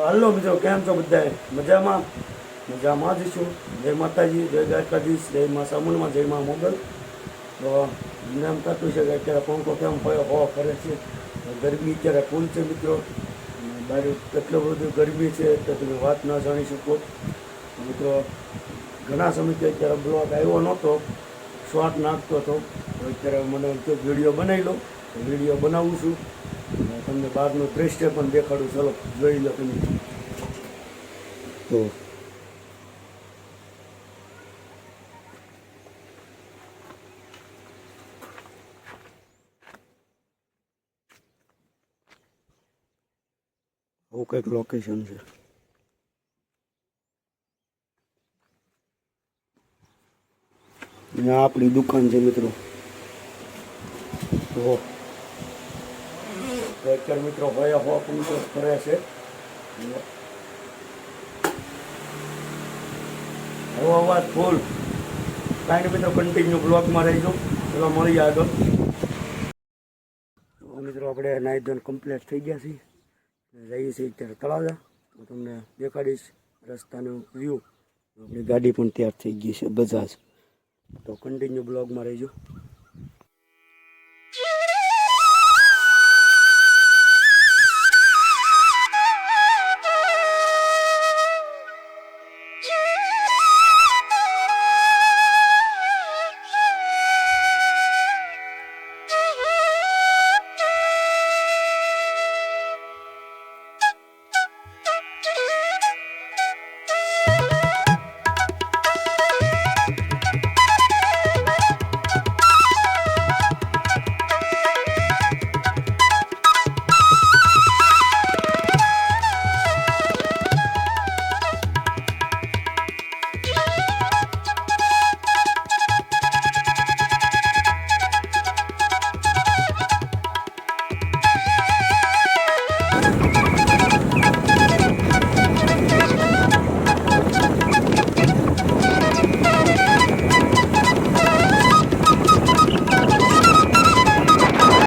હાલો મિત્રો, કેમ છો બધા? મજામાં જ છું. જય માતાજી, જય દ્વારકાધીશ, જય મા સામુંડમાં, જય મા મોગલ. તો મને એમ થતું છે કે અત્યારે પંખો કેમ હવા ફરે છે. ગરમી અત્યારે ફૂલ છે મિત્રો. બહાર કેટલું બધું ગરમી છે તો તમે વાત ના જાણી શકો મિત્રો. ઘણા સમયથી અત્યારે બ્લોગ આવ્યો નહોતો, શોર્ટ નાખતો હતો. તો અત્યારે મને તો વિડીયો બનાવી લો, વિડીયો બનાવું છું. તમને બહારનું દ્રશ્ય પણ દેખાડું. ચલો જોઈ લો તમે. તો આવું કંઈક લોકેશન છે. અહીંયા આપણી દુકાન છે મિત્રો. તો અત્યારે મિત્રો ભાઈ હોપ કરે છે. હવે અવાજ ફૂલ. કાંઈ મિત્રો કન્ટિન્યુ બ્લોગમાં રહીજો. ચલો મળીએ આગળ. મિત્રો આપણે નાઇટ ધોન કમ્પ્લીટ થઈ ગયા છીએ. જઈએ છીએ અત્યારે તળાજા. હું તમને દેખાડીશ રસ્તાનું વ્યૂ. આપણી ગાડી પણ તૈયાર થઈ ગઈ છે, બજાજ. તો કન્ટિન્યુ બ્લોગમાં રહીજો.